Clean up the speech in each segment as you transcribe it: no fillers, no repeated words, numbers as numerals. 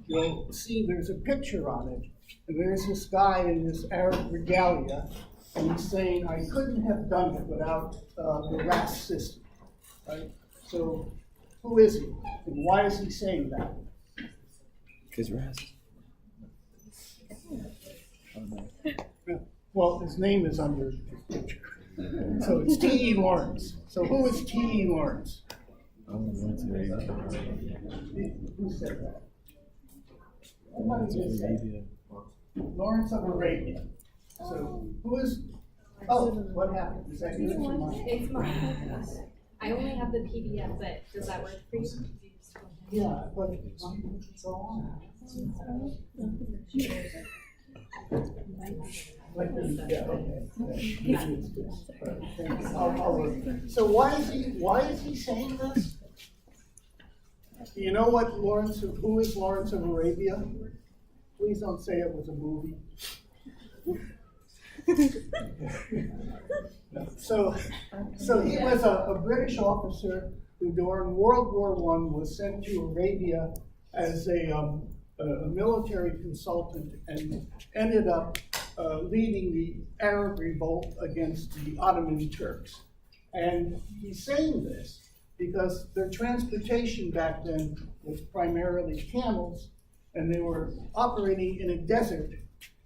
you'll see there's a picture on it, and there's this guy in this Arab regalia, and he's saying, I couldn't have done it without the RAS system, right? So who is he, and why is he saying that? Because RAS. Well, his name is under his picture. So it's T.E. Lawrence. So who is T.E. Lawrence? Who said that? Arabia. Lawrence of Arabia. So who is, oh, what happened? Is that you? It's mine. I only have the PDF, but does that work for you? Yeah, but it's all on. So why is he saying this? Do you know what who is Lawrence of Arabia? Please don't say it was a movie. So he was a British officer who during World War I was sent to Arabia as a military consultant and ended up leading the Arab revolt against the Ottoman Turks. And he's saying this because their transportation back then was primarily camels, and they were operating in a desert,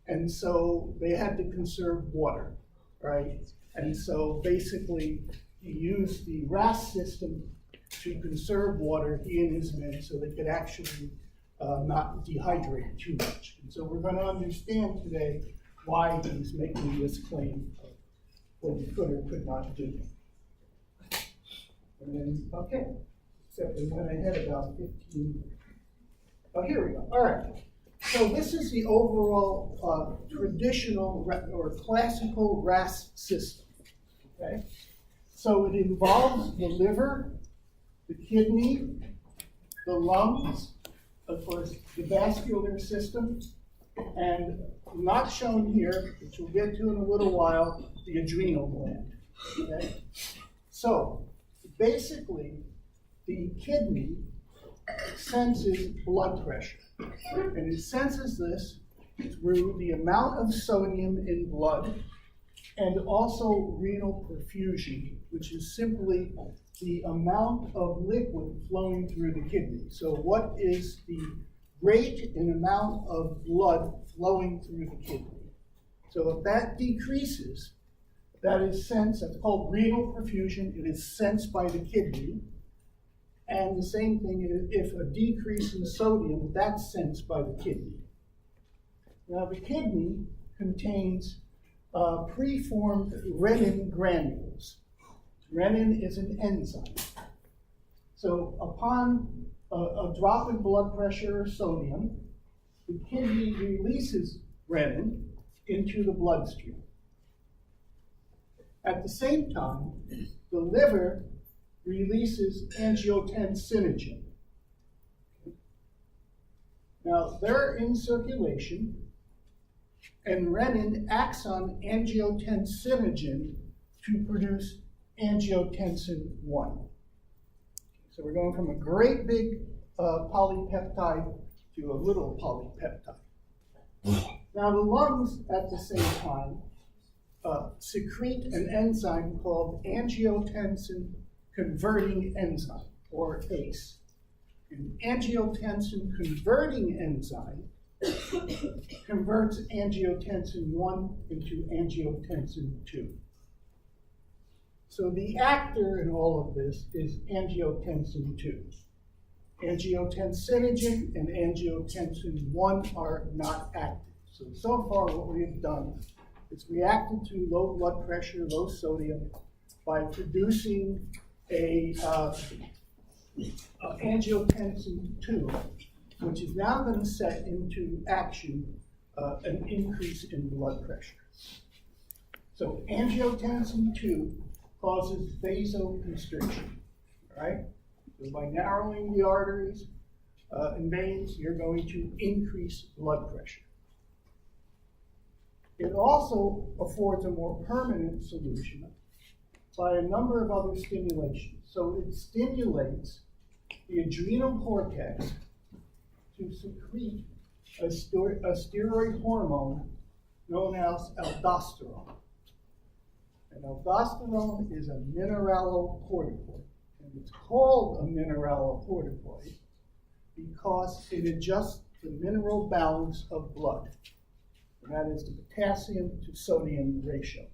and so they had to conserve water, right? And so basically he used the RAS system to conserve water, he and his men, so they could actually not dehydrate too much. And so we're going to understand today why he's making this claim of what he could or could not do. And then, okay, except we went ahead about 15. Oh, here we go. All right. So this is the overall traditional or classical RAS system. Okay. So it involves the liver, the kidney, the lungs, of course, the vascular system, and not shown here, which we'll get to in a little while, the adrenal gland. Okay? So basically, the kidney senses blood pressure, and it senses this through the amount of sodium in blood and also renal perfusion, which is simply the amount of liquid flowing through the kidney. So what is the rate and amount of blood flowing through the kidney? So if that decreases, that is sensed, that's called renal perfusion, it is sensed by the kidney. And the same thing is if a decrease in sodium, that's sensed by the kidney. Now the kidney contains preformed renin granules. Renin is an enzyme. So upon a drop in blood pressure or sodium, the kidney releases renin into the bloodstream. At the same time, the liver releases angiotensinogen. Now, they're in circulation, and renin acts on angiotensinogen to produce angiotensin 1. So we're going from a great big polypeptide to a little polypeptide. Now the lungs at the same time secrete an enzyme called angiotensin converting enzyme, or ACE. An angiotensin converting enzyme converts angiotensin 1 into angiotensin 2. So the actor in all of this is angiotensin 2. Angiotensinogen and angiotensin 1 are not active. So far what we have done is reacted to low blood pressure, low sodium, by producing a angiotensin 2, which is now going to set into action an increase in blood pressure. So angiotensin 2 causes vasoconstriction, all right? So by narrowing the arteries and veins, you're going to increase blood pressure. It also affords a more permanent solution by a number of other stimulations. So it stimulates the adrenal cortex to secrete a steroid hormone known as aldosterone. And aldosterone is a mineralocorticoid. And it's called a mineralocorticoid because it adjusts the mineral balance of blood. And that is the potassium to sodium ratio.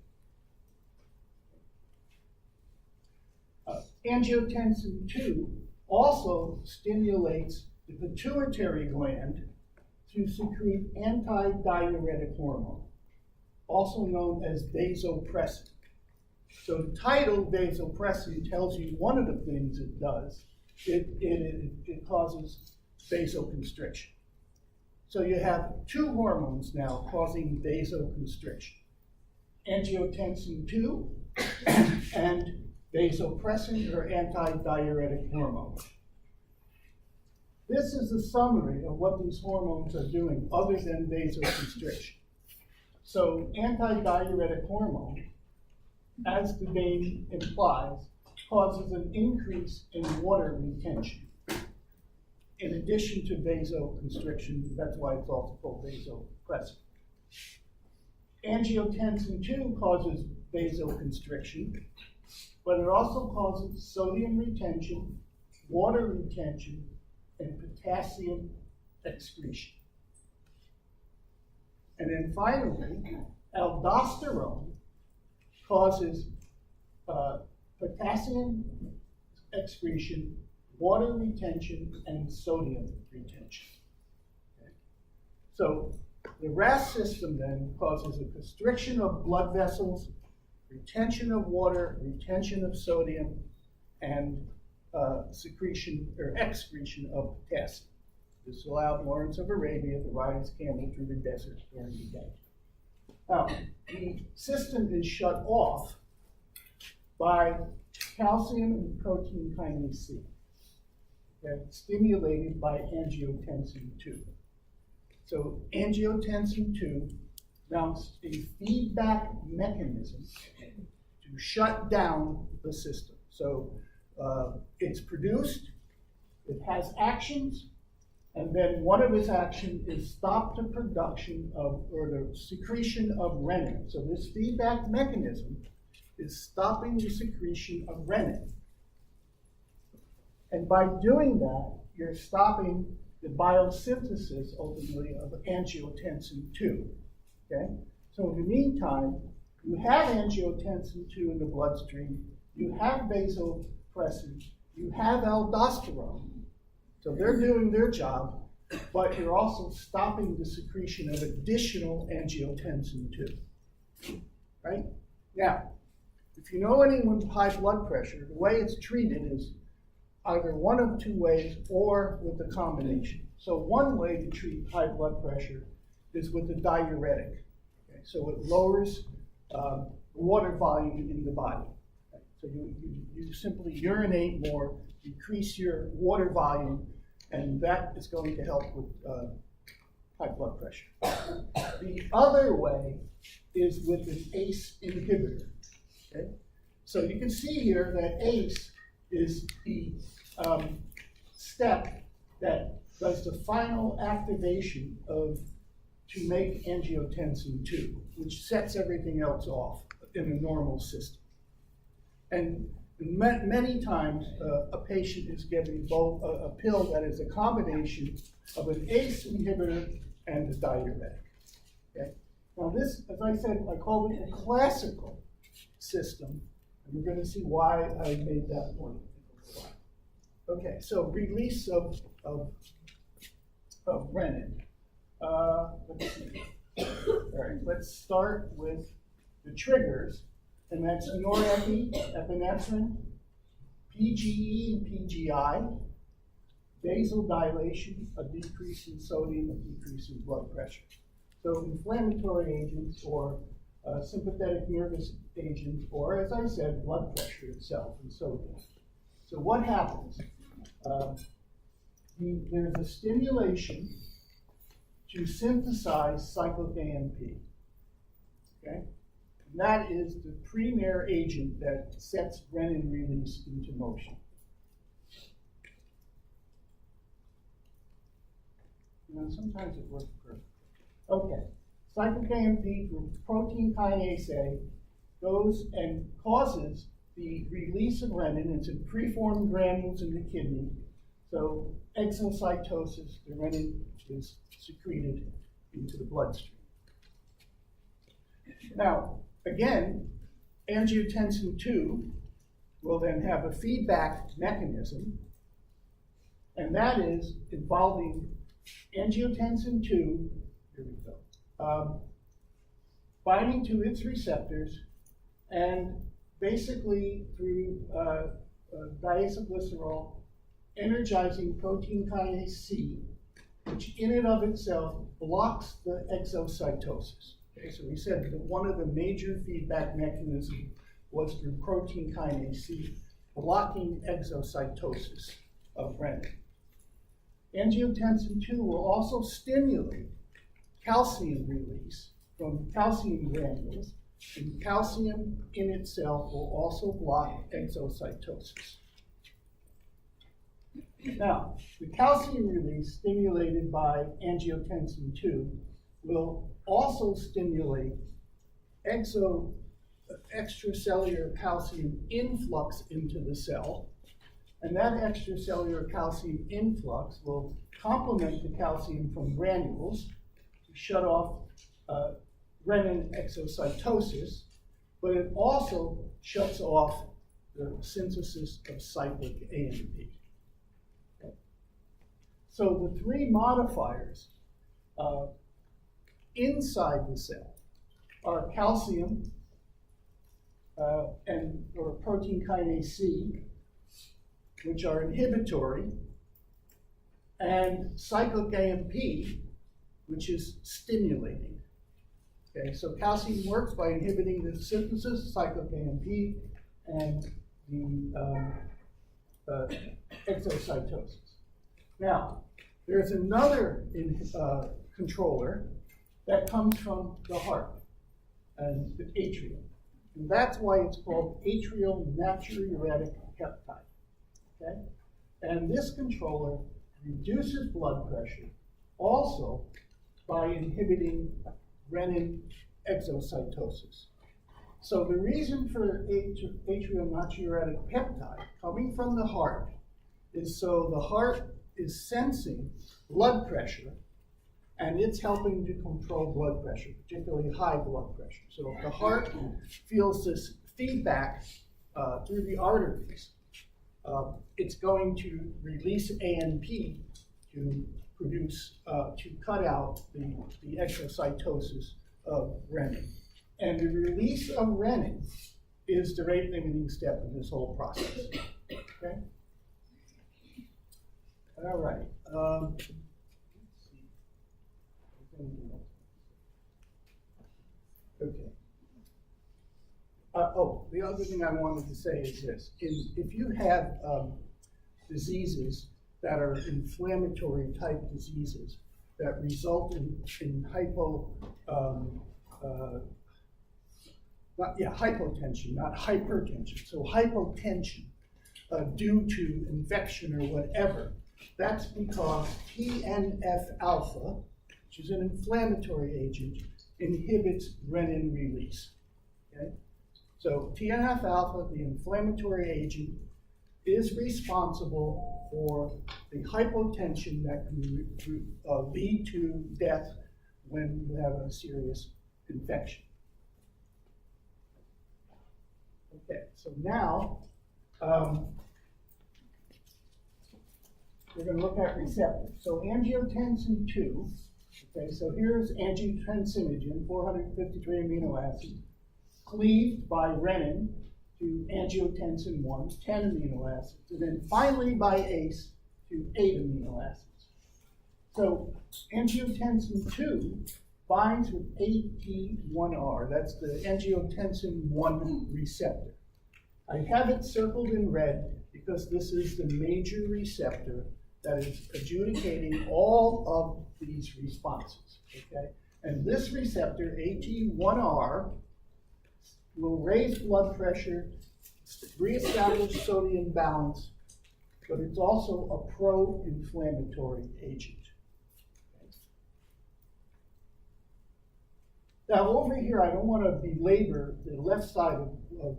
Angiotensin II also stimulates the pituitary gland to secrete anti-diuretic hormone, also known as vasopressin. So the title vasopressin tells you one of the things it does. It causes vasoconstriction. So you have two hormones now causing vasoconstriction. Angiotensin II and vasopressin, or anti-diuretic hormone. This is a summary of what these hormones are doing other than vasoconstriction. So anti-diuretic hormone, as the name implies, causes an increase in water retention. In addition to vasoconstriction, that's why it's also called vasopressin. Angiotensin II causes vasoconstriction, but it also causes sodium retention, water retention, and potassium excretion. And then finally, aldosterone causes potassium excretion, water retention, and sodium retention. Okay. So the RAS system then causes a constriction of blood vessels, retention of water, retention of sodium, and secretion or excretion of potassium. This allowed Lawrence of Arabia to ride his camel through the desert during the day. Now, the system is shut off by calcium and protein kinase C, okay, stimulated by angiotensin II. So angiotensin II mounts a feedback mechanism to shut down the system. So it's produced, it has actions, and then one of its actions is stop the production of, or the secretion of renin. So this feedback mechanism is stopping the secretion of renin. And by doing that, you're stopping the biosynthesis, ultimately, of angiotensin II. Okay? So in the meantime, you have angiotensin II in the bloodstream, you have vasopressin, you have aldosterone. So they're doing their job, but you're also stopping the secretion of additional angiotensin II. Right? Now, if you know anyone with high blood pressure, the way it's treated is either one of two ways or with a combination. So one way to treat high blood pressure is with a diuretic. Okay? So it lowers water volume in the body. Okay? So you simply urinate more, decrease your water volume, and that is going to help with high blood pressure. The other way is with an ACE inhibitor. Okay? So you can see here that ACE is the step that does the final activation to make angiotensin II, which sets everything else off in a normal system. And many times a patient is given both a pill that is a combination of an ACE inhibitor and a diuretic. Okay? Now this, as I said, I call it a classical system, and we're going to see why I made that point. Okay, so release of renin. Let's see. All right, let's start with the triggers, and that's norepinephrine, epinephrine, PGE and PGI, vasodilation, a decrease in sodium, a decrease in blood pressure. So inflammatory agents or sympathetic nervous agents, or as I said, blood pressure itself and sodium. So what happens? There's a stimulation to synthesize cyclic AMP. Okay? And that is the premier agent that sets renin release into motion. No, sometimes it works perfect. Okay, cyclic AMP through protein kinase A goes and causes the release of renin. It's in preformed granules in the kidney. So exocytosis, the renin is secreted into the bloodstream. Now, again, angiotensin II will then have a feedback mechanism, and that is involving angiotensin II, here we go, binding to its receptors, and basically through diacylglycerol, energizing protein kinase C, which in and of itself blocks the exocytosis. Okay, so we said that one of the major feedback mechanisms was through protein kinase C, blocking exocytosis of renin. Angiotensin II will also stimulate calcium release from calcium granules, and calcium in itself will also block exocytosis. Now, the calcium release stimulated by angiotensin II will also stimulate extracellular calcium influx into the cell, and that extracellular calcium influx will complement the calcium from granules to shut off renin exocytosis, but it also shuts off the synthesis of cyclic AMP. Okay. So the three modifiers inside the cell are calcium or protein kinase C, which are inhibitory, and cyclic AMP, which is stimulating. Okay, so calcium works by inhibiting the synthesis of cyclic AMP and the exocytosis. Now, there's another controller that comes from the heart and the atrium. And that's why it's called atrial natriuretic peptide. Okay? And this controller reduces blood pressure also by inhibiting renin exocytosis. So the reason for atrial natriuretic peptide coming from the heart is so the heart is sensing blood pressure, and it's helping to control blood pressure, particularly high blood pressure. So if the heart feels this feedback through the arteries, it's going to release ANP to produce, to cut out the exocytosis of renin. And the release of renin is the rate limiting step in this whole process. Okay? All right. Let's see. Okay. The other thing I wanted to say is this. If you have diseases that are inflammatory type diseases that result in hypotension, not hypertension. So hypotension due to infection or whatever, that's because TNF-alpha, which is an inflammatory agent, inhibits renin release. Okay? So TNF-alpha, the inflammatory agent, is responsible for the hypotension that can lead to death when you have a serious infection. Okay, so now we're going to look at receptors. So angiotensin II, okay, so here's angiotensinogen, 453 amino acids, cleaved by renin to angiotensin I, 10 amino acids, and then finally by ACE to 8 amino acids. So angiotensin II binds with AT1R, that's the angiotensin I receptor. I have it circled in red because this is the major receptor that is adjudicating all of these responses, okay? And this receptor, AT1R, will raise blood pressure, reestablish sodium balance, but it's also a pro-inflammatory agent. Now, over here, I don't want to belabor the left side of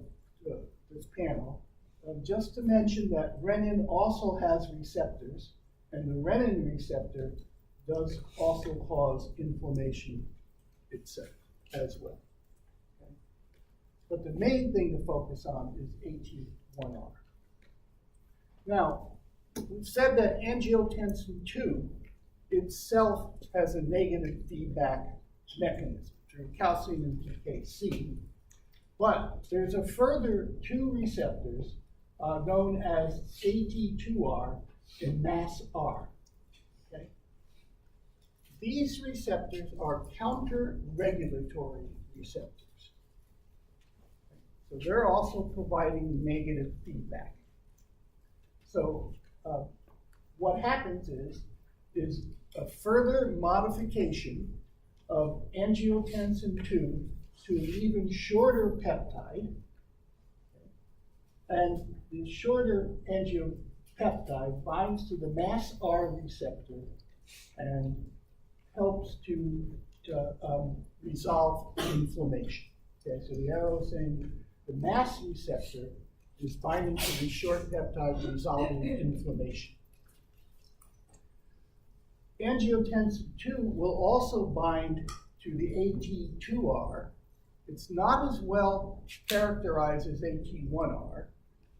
this panel, just to mention that renin also has receptors, and the renin receptor does also cause inflammation itself as well. Okay? But the main thing to focus on is AT1R. Now, we've said that angiotensin II itself has a negative feedback mechanism through calcium and PKC, but there's a further two receptors known as AT2R and MAS-R. Okay? These receptors are counter-regulatory receptors. So they're also providing negative feedback. So what happens is a further modification of angiotensin II to an even shorter peptide, and the shorter angiopeptide binds to the MAS-R receptor and helps to resolve inflammation. Okay, so the arrow is saying the MAS receptor is binding to the short peptide, resolving inflammation. Angiotensin II will also bind to the AT2R. It's not as well characterized as AT1R,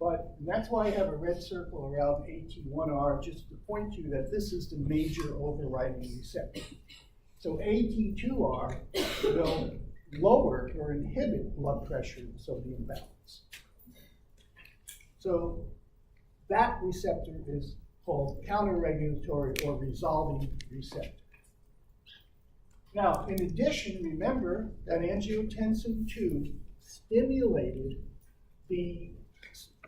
but that's why I have a red circle around AT1R, just to point to you that this is the major overriding receptor. So AT2R will lower or inhibit blood pressure and sodium balance. So that receptor is called counter-regulatory or resolving receptor. Now, in addition, remember that angiotensin II stimulated the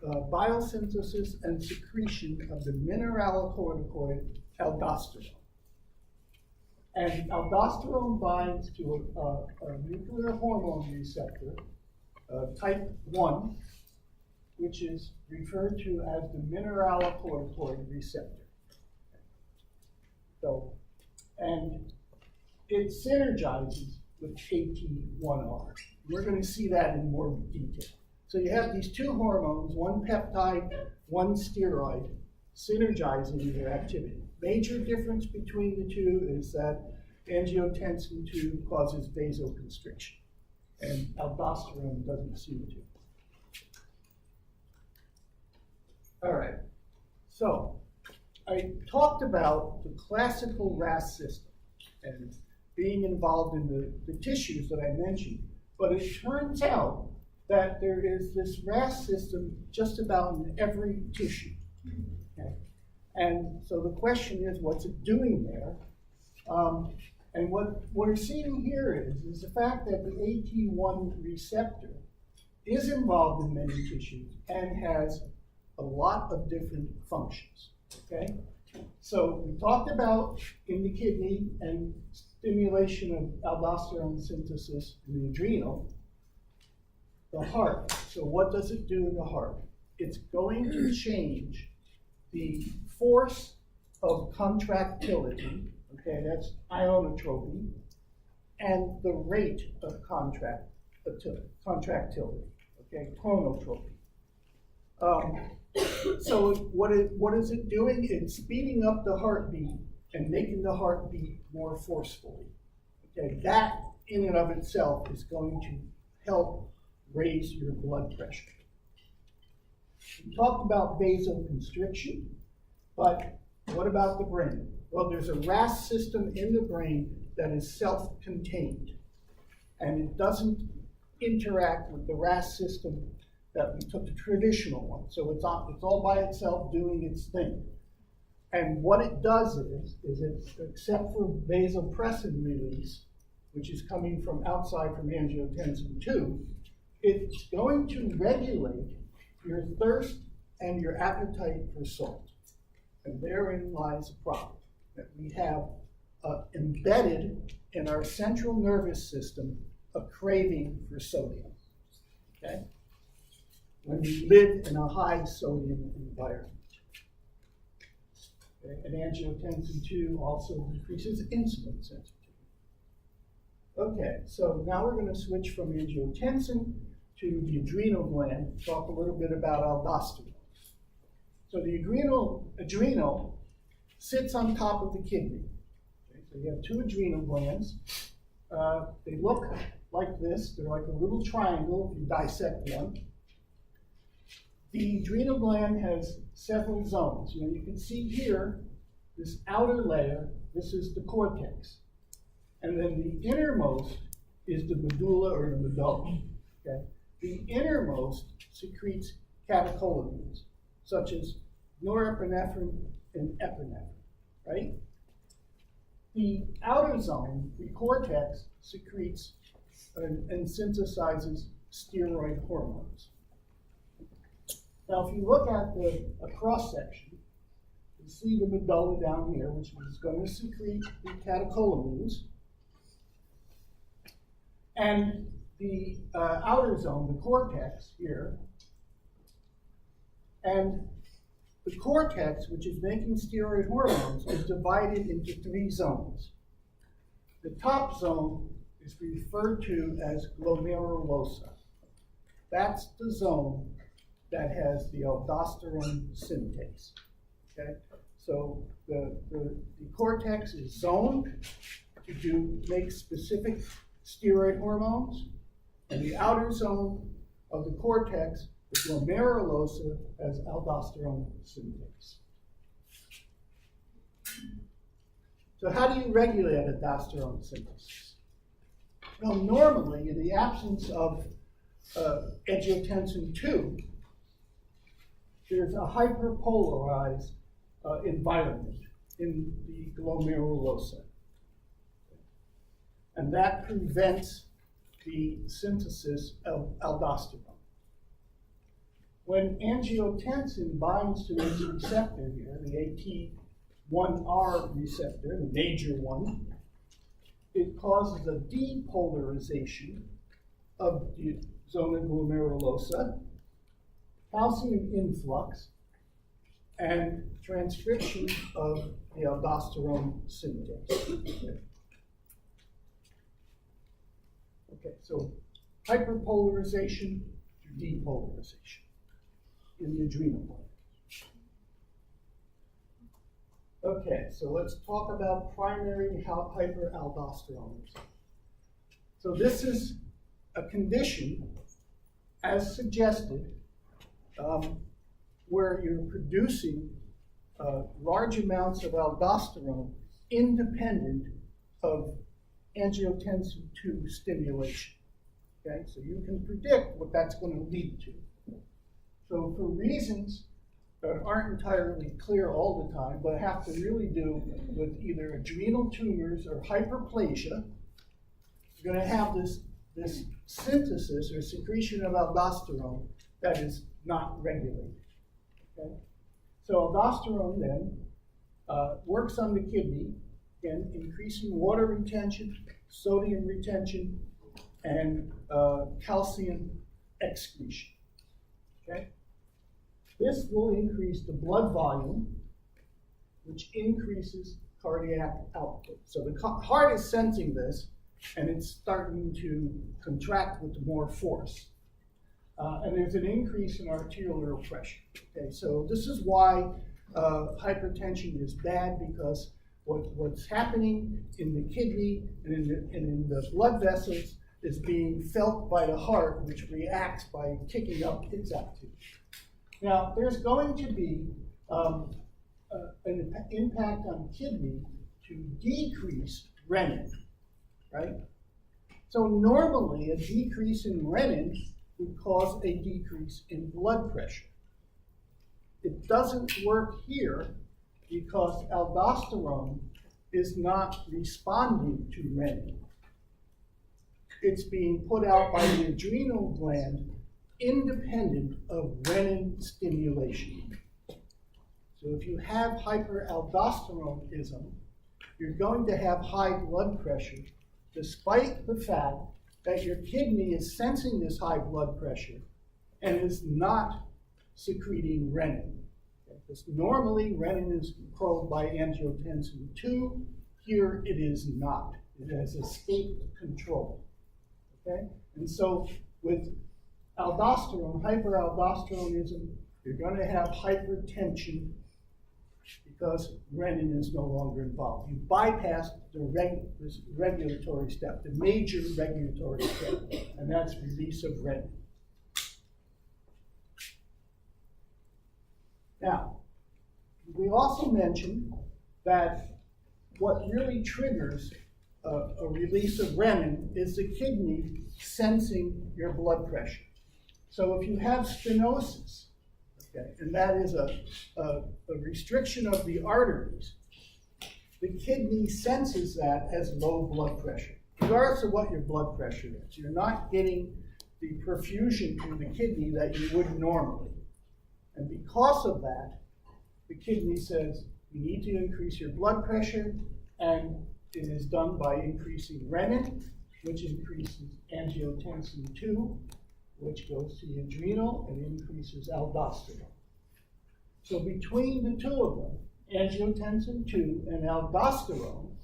biosynthesis and secretion of the mineralocorticoid aldosterone. And aldosterone binds to a nuclear hormone receptor, type 1, which is referred to as the mineralocorticoid receptor. So, and it synergizes with AT1R. We're going to see that in more detail. So you have these two hormones, one peptide, one steroid, synergizing their activity. Major difference between the two is that angiotensin II causes vasoconstriction, and aldosterone doesn't seem to. All right, so I talked about the classical RAS system and being involved in the tissues that I mentioned, but it turns out that there is this RAS system just about in every tissue. Okay? And so the question is, what's it doing there? And what we're seeing here is the fact that the AT1 receptor is involved in many tissues and has a lot of different functions, okay? So we talked about in the kidney and stimulation of aldosterone synthesis in the adrenal, the heart. So what does it do in the heart? It's going to change the force of contractility, okay, that's ionotropy, and the rate of contractility, okay, chronotropy. So what is it doing? It's speeding up the heartbeat and making the heartbeat more forcefully. Okay, that in and of itself is going to help raise your blood pressure. We talked about vasoconstriction, but what about the brain? Well, there's a RAS system in the brain that is self-contained, and it doesn't interact with the RAS system that we took the traditional one. So it's all by itself doing its thing. And what it does is it, except for vasopressin release, which is coming from outside from angiotensin II, it's going to regulate your thirst and your appetite for salt. And therein lies a problem, that we have embedded in our central nervous system a craving for sodium, okay? When we live in a high sodium environment. Okay? And angiotensin II also decreases insulin sensitivity. Okay, so now we're gonna switch from angiotensin to the adrenal gland, talk a little bit about aldosterone. So the adrenal sits on top of the kidney. Okay, so you have two adrenal glands. They look like this. They're like a little triangle if you dissect one. The adrenal gland has several zones. You can see here, this outer layer, this is the cortex. And then the innermost is the medulla or the medulla. Okay? The innermost secretes catecholamines, such as norepinephrine and epinephrine, right? The outer zone, the cortex, secretes and synthesizes steroid hormones. Now, if you look at a cross-section, you see the medulla down here, which is going to secrete the catecholamines. And the outer zone, the cortex here, and the cortex, which is making steroid hormones, is divided into three zones. The top zone is referred to as glomerulosa. That's the zone that has the aldosterone synthase. Okay? So the cortex is zoned to make specific steroid hormones, and the outer zone of the cortex, the glomerulosa, has aldosterone synthase. So how do you regulate aldosterone synthesis? Well, normally, in the absence of angiotensin II, there's a hyperpolarized environment in the glomerulosa. And that prevents the synthesis of aldosterone. When angiotensin binds to this receptor here, the AT1R receptor, the major one, it causes a depolarization of the zona glomerulosa, calcium influx, and transcription of the aldosterone synthase. Okay, so hyperpolarization to depolarization in the adrenal gland. Okay, so let's talk about primary hyperaldosteronism. So this is a condition, as suggested, where you're producing large amounts of aldosterone independent of angiotensin II stimulation. Okay, so you can predict what that's going to lead to. So for reasons that aren't entirely clear all the time, but have to really do with either adrenal tumors or hyperplasia, you're going to have this synthesis or secretion of aldosterone that is not regulated. Okay? So aldosterone then works on the kidney, again, increasing water retention, sodium retention, and calcium excretion. Okay? This will increase the blood volume, which increases cardiac output. So the heart is sensing this, and it's starting to contract with more force. And there's an increase in arterial pressure. Okay, so this is why hypertension is bad, because what's happening in the kidney and in the blood vessels is being felt by the heart, which reacts by ticking up its activity. Now, there's going to be an impact on kidney to decrease renin, right? So normally, a decrease in renin would cause a decrease in blood pressure. It doesn't work here because aldosterone is not responding to renin. It's being put out by the adrenal gland independent of renin stimulation. So if you have hyperaldosteronism, you're going to have high blood pressure, despite the fact that your kidney is sensing this high blood pressure and is not secreting renin. Because normally renin is controlled by angiotensin II, here it is not. It has escaped control. Okay? And so with aldosterone, hyperaldosteronism, you're going to have hypertension because renin is no longer involved. You bypass this regulatory step, the major regulatory step, and that's release of renin. Now, we also mentioned that what really triggers a release of renin is the kidney sensing your blood pressure. So if you have stenosis, okay, and that is a restriction of the arteries, the kidney senses that as low blood pressure, regardless of what your blood pressure is. You're not getting the perfusion through the kidney that you would normally. And because of that, the kidney says, you need to increase your blood pressure, and it is done by increasing renin, which increases angiotensin II, which goes to the adrenal and increases aldosterone. So between the two of them, angiotensin II and aldosterone,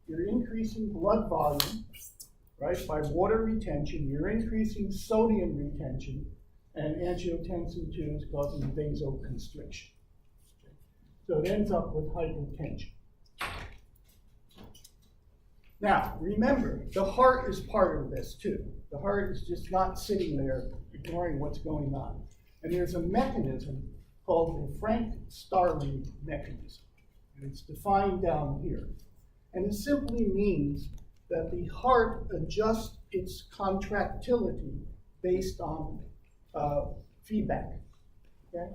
you're increasing blood volume, right, by water retention, you're increasing sodium retention, and angiotensin II is causing vasoconstriction. So it ends up with hypertension. Now, remember, the heart is part of this too. The heart is just not sitting there ignoring what's going on. And there's a mechanism called the Frank-Starling mechanism. And it's defined down here. And it simply means that the heart adjusts its contractility based on feedback. Okay?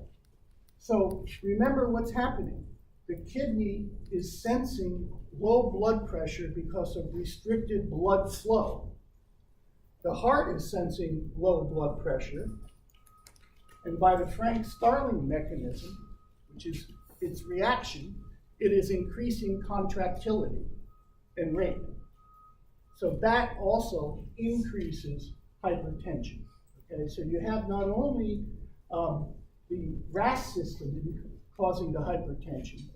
So remember what's happening. The kidney is sensing low blood pressure because of restricted blood flow. The heart is sensing low blood pressure, and by the Frank-Starling mechanism, which is its reaction, it is increasing contractility and rate. So that also increases hypertension. Okay, so you have not only the RAS system causing the hypertension,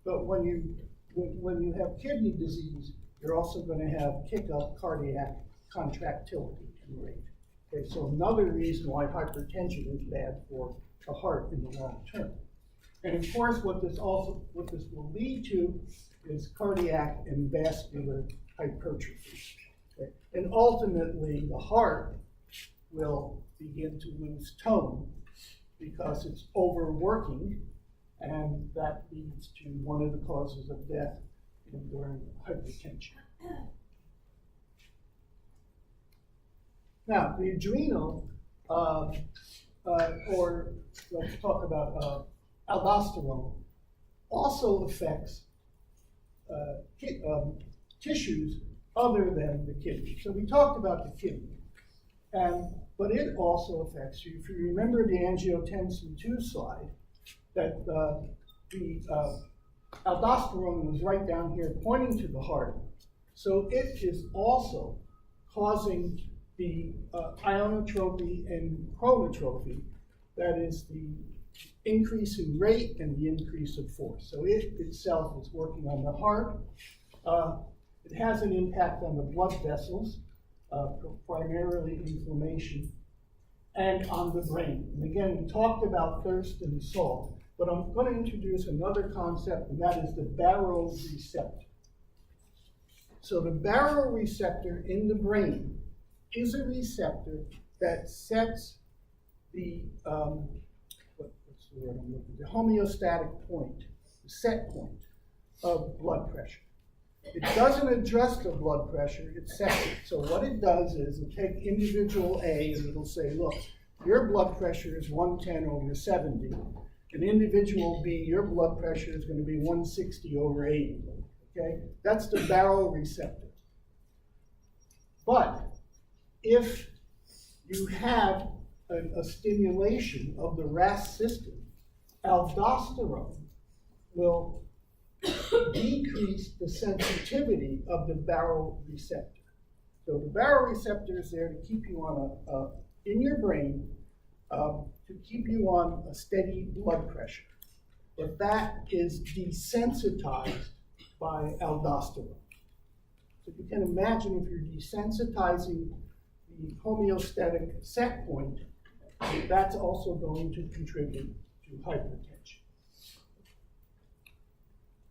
but when you have kidney disease, you're also going to have kick-up cardiac contractility and rate. Okay, so another reason why hypertension is bad for the heart in the long term. And of course, what this will lead to is cardiac and vascular hypertrophy. Okay? And ultimately, the heart will begin to lose tone because it's overworking, and that leads to one of the causes of death during hypertension. Now, the adrenal, or let's talk about aldosterone, also affects tissues other than the kidney. So we talked about the kidney, but it also affects you. If you remember the angiotensin II slide, that the aldosterone was right down here pointing to the heart. So it is also causing the ionotropy and chronotropy, that is the increase in rate and the increase of force. So it itself is working on the heart. It has an impact on the blood vessels, primarily inflammation, and on the brain. And again, we talked about thirst and salt, but I'm going to introduce another concept, and that is the baroreceptor. So the baroreceptor in the brain is a receptor that sets the, what's the word I'm looking for? The homeostatic point, the set point of blood pressure. It doesn't adjust the blood pressure, it sets it. So what it does is it take individual A and it'll say, look, your blood pressure is 110/70. And individual B, your blood pressure is going to be 160/80. Okay? That's the baroreceptor. But if you have a stimulation of the RAS system, aldosterone will decrease the sensitivity of the baroreceptor. So the baroreceptor is there to keep you on in your brain, to keep you on a steady blood pressure. But that is desensitized by aldosterone. So you can imagine if you're desensitizing the homeostatic set point, that's also going to contribute to hypertension.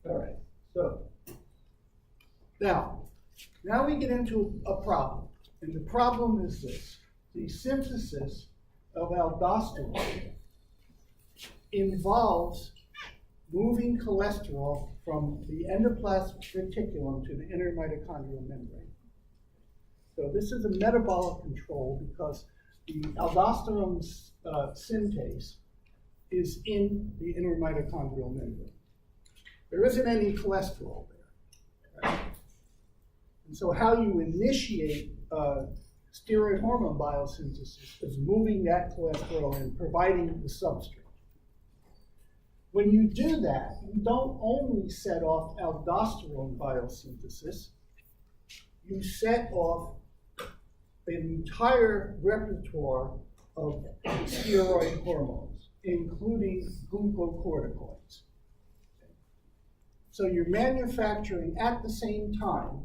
All right, so now we get into a problem, and the problem is this: the synthesis of aldosterone involves moving cholesterol from the endoplasmic reticulum to the inner mitochondrial membrane. So this is a metabolic control because the aldosterone synthase is in the inner mitochondrial membrane. There isn't any cholesterol there. Right? And so how you initiate steroid hormone biosynthesis is moving that cholesterol and providing the substrate. When you do that, you don't only set off aldosterone biosynthesis, you set off an entire repertoire of steroid hormones, including glucocorticoids. So you're manufacturing at the same time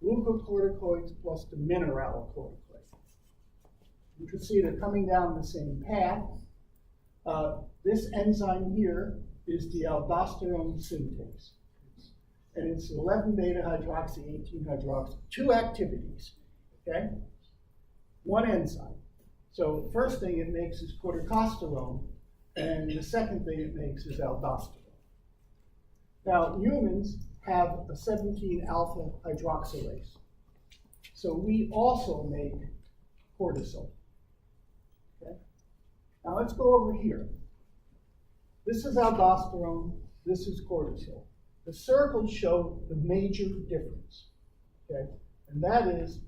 glucocorticoids plus the mineralocorticoid. You can see they're coming down the same path. This enzyme here is the aldosterone synthase. And it's 11-beta-hydroxy, 18-hydroxy, two activities, okay? One enzyme. So the first thing it makes is corticosterone, and the second thing it makes is aldosterone. Now, humans have a 17-alpha hydroxylase. So we also make cortisol. Okay? Now let's go over here. This is aldosterone, this is cortisol. The circles show the major difference, okay? And that is,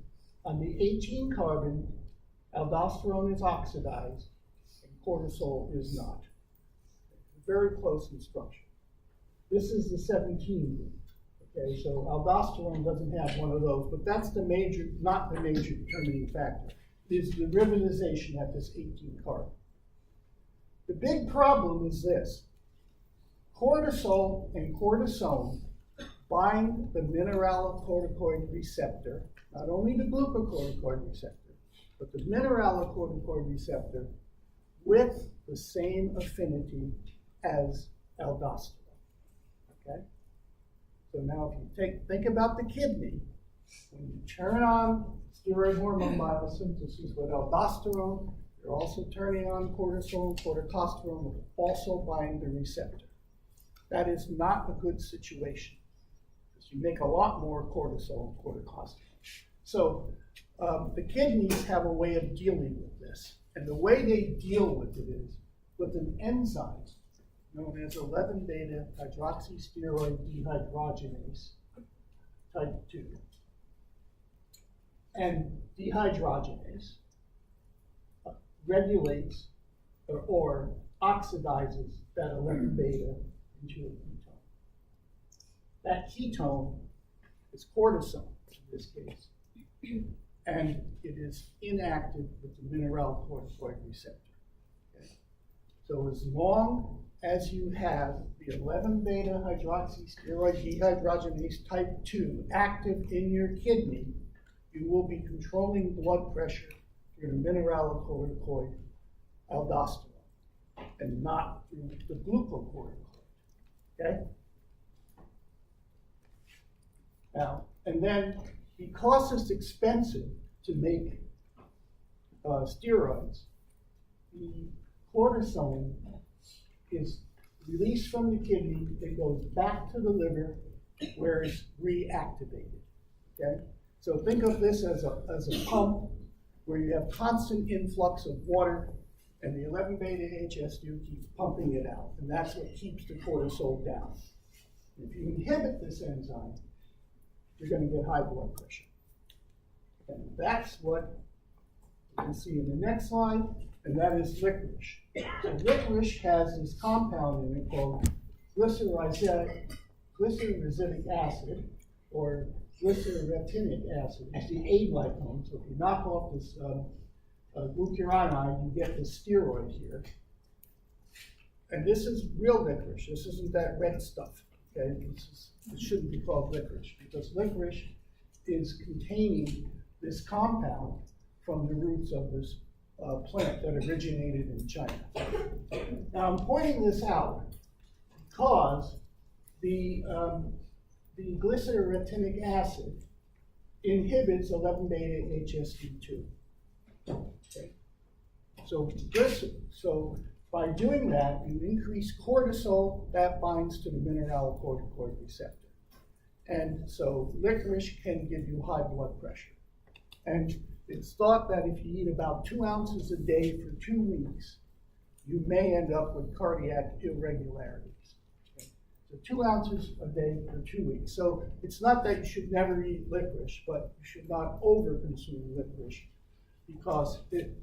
on the 18 carbon, aldosterone is oxidized and cortisol is not. Very close in structure. This is the 17 group, okay? So aldosterone doesn't have one of those, but that's the major, not the major determining factor. It is the ribonization at this 18 carbon. The big problem is this: cortisol and cortisone bind the mineralocorticoid receptor, not only the glucocorticoid receptor, but the mineralocorticoid receptor with the same affinity as aldosterone. Okay? So now if you think about the kidney, when you turn on steroid hormone biosynthesis with aldosterone, you're also turning on cortisol and corticosterone, which also bind the receptor. That is not a good situation, because you make a lot more cortisol and corticosterone. So the kidneys have a way of dealing with this, and the way they deal with it is with an enzyme known as 11-beta-hydroxysteroid dehydrogenase type 2. And dehydrogenase regulates or oxidizes that 11-beta into a ketone. That ketone is cortisol in this case, and it is inactive with the mineralocorticoid receptor. Okay? So as long as you have the 11-beta-hydroxysteroid dehydrogenase type 2 active in your kidney, you will be controlling blood pressure through the mineralocorticoid aldosterone and not through the glucocorticoid. Okay? Now, and then because it's expensive to make steroids, the cortisone is released from the kidney, it goes back to the liver where it's reactivated. Okay? So think of this as a pump where you have constant influx of water, and the 11-beta-HSU keeps pumping it out, and that's what keeps the cortisol down. If you inhibit this enzyme, you're going to get high blood pressure. And that's what you can see in the next slide, and that is licorice. So licorice has this compound in it called glycyrrhizidic acid, or glycyrretinic acid. It's the A glycone, so if you knock off this glucuronide, you get the steroid here. And this is real licorice. This isn't that red stuff. Okay, it shouldn't be called licorice, because licorice is containing this compound from the roots of this plant that originated in China. Now I'm pointing this out because the glyceretinic acid inhibits 11-beta-HSD2. Okay. So by doing that, you increase cortisol that binds to the mineralocorticoid receptor. And so licorice can give you high blood pressure. And it's thought that if you eat about 2 ounces a day for 2 weeks, you may end up with cardiac irregularities. Okay? So 2 ounces a day for 2 weeks. So it's not that you should never eat licorice, but you should not overconsume licorice because it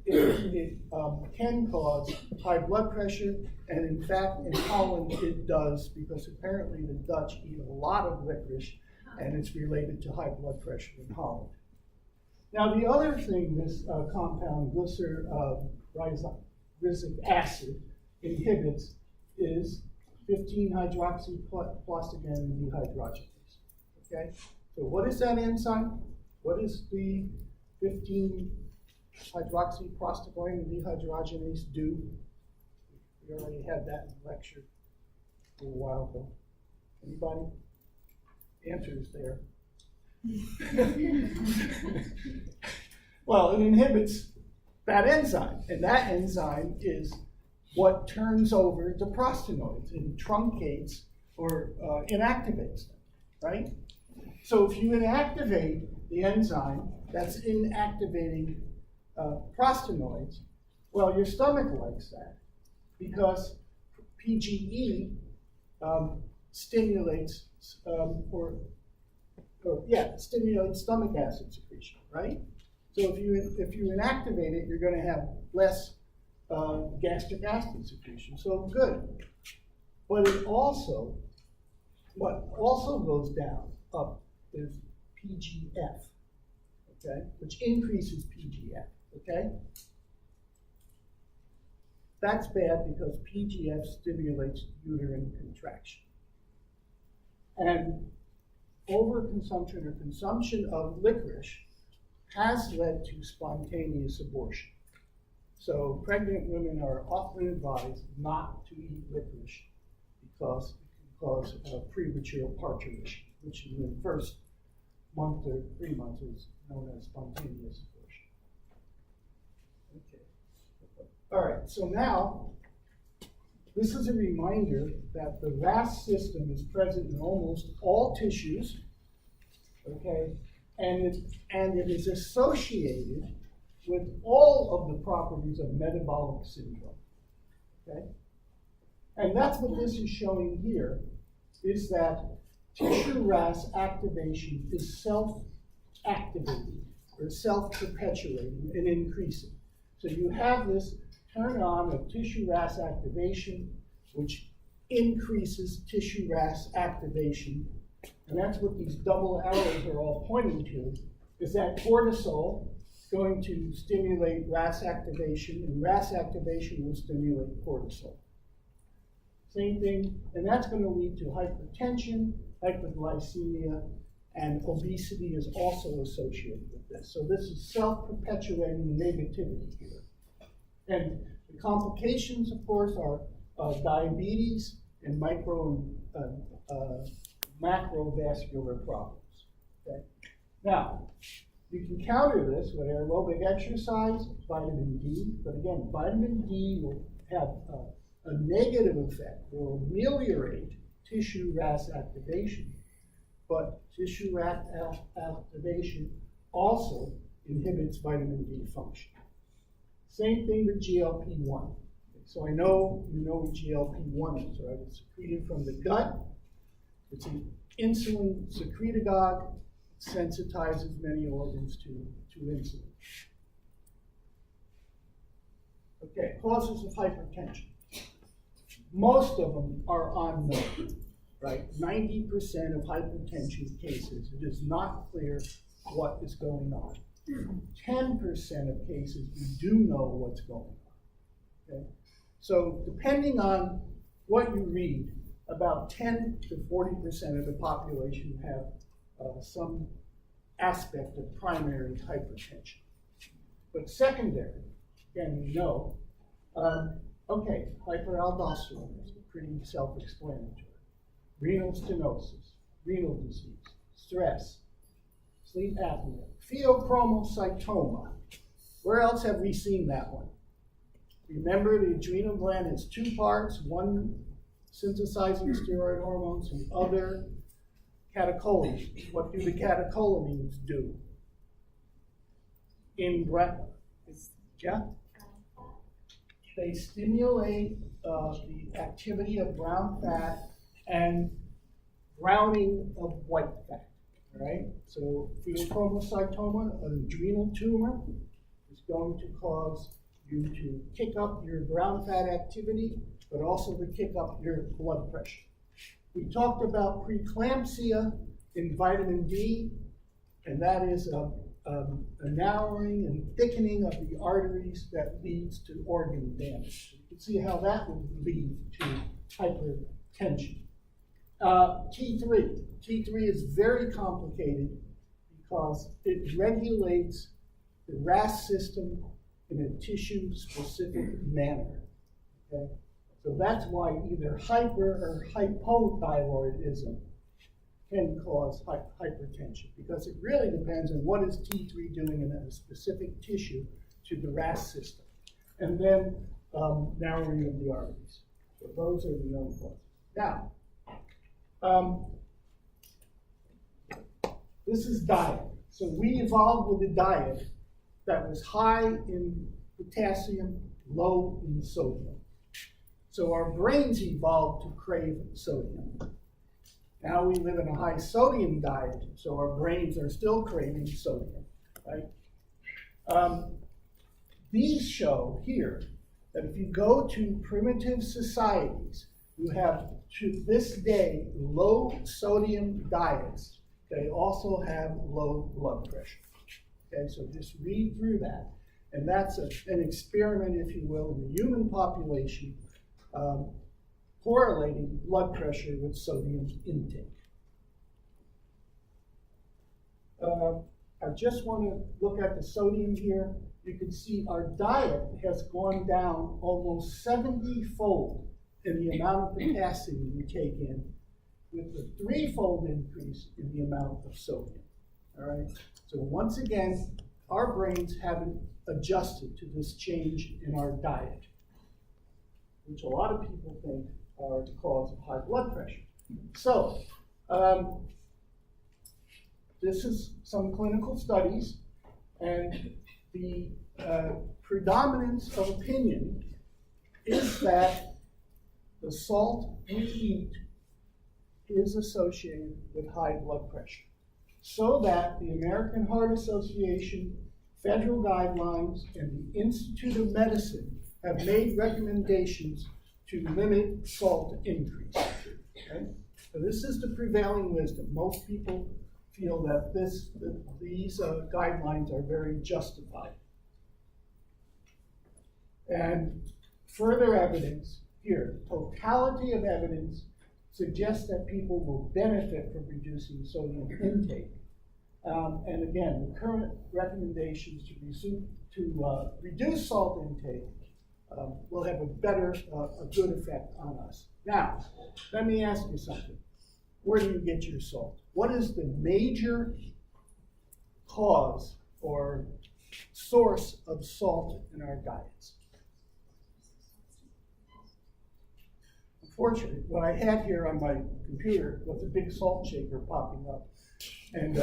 can cause high blood pressure. And in fact, in Holland, it does, because apparently the Dutch eat a lot of licorice, and it's related to high blood pressure in Holland. Now, the other thing this compound, glyceric acid, inhibits is 15-hydroxyphosphatemidine dehydrogenase. Okay? So what is that enzyme? What does the 15-hydroxyphosphatemidine dehydrogenase do? We already had that in lecture a while ago. Anybody? The answer is there. Well, it inhibits that enzyme, and that enzyme is what turns over the prostanoids and truncates or inactivates them, right? So if you inactivate the enzyme that's inactivating prostanoids, well, your stomach likes that because PGE stimulates stimulates stomach acid secretion, right? So if you inactivate it, you're going to have less gastric acid secretion. So good. But it also, what also goes down up is PGF, okay, which increases PGF, okay? That's bad because PGF stimulates uterine contraction. And overconsumption or consumption of licorice has led to spontaneous abortion. So pregnant women are often advised not to eat licorice because it can cause premature parturition, which in the first month or 3 months is known as spontaneous abortion. Okay. All right, so now this is a reminder that the RAS system is present in almost all tissues, okay, and it is associated with all of the properties of metabolic syndrome, okay? And that's what this is showing here, is that tissue RAS activation is self-activating or self-perpetuating and increasing. So you have this turn on of tissue RAS activation, which increases tissue RAS activation. And that's what these double arrows are all pointing to, is that cortisol is going to stimulate RAS activation, and RAS activation will stimulate cortisol. Same thing, and that's going to lead to hypertension, hyperglycemia, and obesity is also associated with this. So this is self-perpetuating negativity here. And the complications, of course, are diabetes and macrovascular problems. Okay? Now, you can counter this with aerobic exercise, vitamin D, but again, vitamin D will have a negative effect, will ameliorate tissue RAS activation, but tissue RAS activation also inhibits vitamin D function. Same thing with GLP-1. So I know you know what GLP-1 is, right? It's secreted from the gut. It's an insulin secretagogue. It sensitizes many organs to insulin. Okay, causes of hypertension. Most of them are unknown, right? 90% of hypertension cases, it is not clear what is going on. 10% of cases, we do know what's going on. Okay? So depending on what you read, about 10 to 40% of the population have some aspect of primary hypertension. But secondary, again, we know, okay, hyperaldosteronism is pretty self-explanatory. Renal stenosis, renal disease, stress, sleep apnea, pheochromocytoma. Where else have we seen that one? Remember, the adrenal gland has two parts, one synthesizing steroid hormones and the other catecholamines. What do the catecholamines do? Yeah? They stimulate the activity of brown fat and browning of white fat, right? So pheochromocytoma, an adrenal tumor, is going to cause you to kick up your brown fat activity, but also to kick up your blood pressure. We talked about preeclampsia in vitamin D, and that is a narrowing and thickening of the arteries that leads to organ damage. You can see how that would lead to hypertension. T3. T3 is very complicated because it regulates the RAS system in a tissue-specific manner. Okay? So that's why either hyper or hypothyroidism can cause hypertension, because it really depends on what is T3 doing in a specific tissue to the RAS system. And then narrowing of the arteries. So those are the known causes. Now, this is diet. So we evolved with a diet that was high in potassium, low in sodium. So our brains evolved to crave sodium. Now we live in a high sodium diet, so our brains are still craving sodium, right? These show here that if you go to primitive societies, you have to this day low sodium diets. They also have low blood pressure. Okay, so just read through that. And that's an experiment, if you will, in the human population, correlating blood pressure with sodium intake. I just want to look at the sodium here. You can see our diet has gone down almost 70-fold in the amount of potassium we take in, with a 3-fold increase in the amount of sodium. All right. So once again, our brains haven't adjusted to this change in our diet, which a lot of people think are the cause of high blood pressure. So, this is some clinical studies, and the predominance of opinion is that the salt we eat is associated with high blood pressure, so that the American Heart Association, federal guidelines, and the Institute of Medicine have made recommendations to limit salt increase. Okay? So this is the prevailing wisdom. Most people feel that these guidelines are very justified. And further evidence here, totality of evidence suggests that people will benefit from reducing sodium intake. And again, the current recommendations to reduce salt intake will have a good effect on us. Now, let me ask you something. Where do you get your salt? What is the major cause or source of salt in our diets? Unfortunately, what I had here on my computer was a big salt shaker popping up. And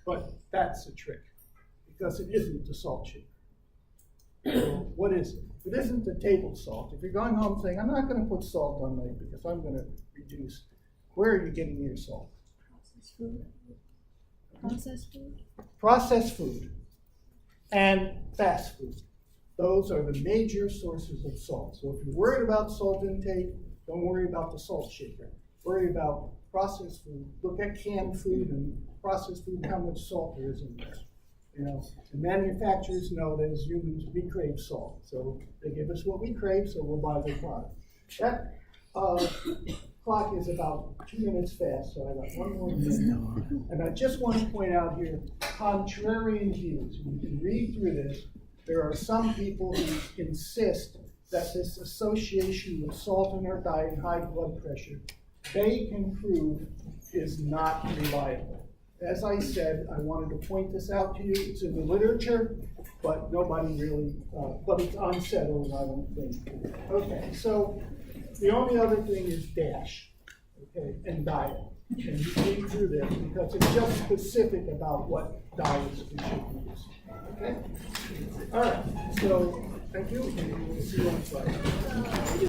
but that's a trick, because it isn't the salt shaker. So what is it? It isn't the table salt. If you're going home saying, I'm not going to put salt on me because I'm going to reduce, where are you getting your salt? Processed food. Processed food. Processed food and fast food. Those are the major sources of salt. So if you're worried about salt intake, don't worry about the salt shaker. Worry about processed food. Look at canned food and processed food and how much salt there is in there. You know, the manufacturers know that as humans we crave salt, so they give us what we crave, so we'll buy their product. That clock is about 2 minutes fast, so I got one more minute. And I just want to point out here, contrarian views. We can read through this. There are some people who insist that this association with salt in our diet and high blood pressure, they can prove is not reliable. As I said, I wanted to point this out to you. It's in the literature, but nobody really, but it's unsettled, I don't think. Okay, so the only other thing is DASH, okay, and diet. And you read through this because it's just specific about what diets we should use. Okay? All right, so thank you, and we'll see you on Friday.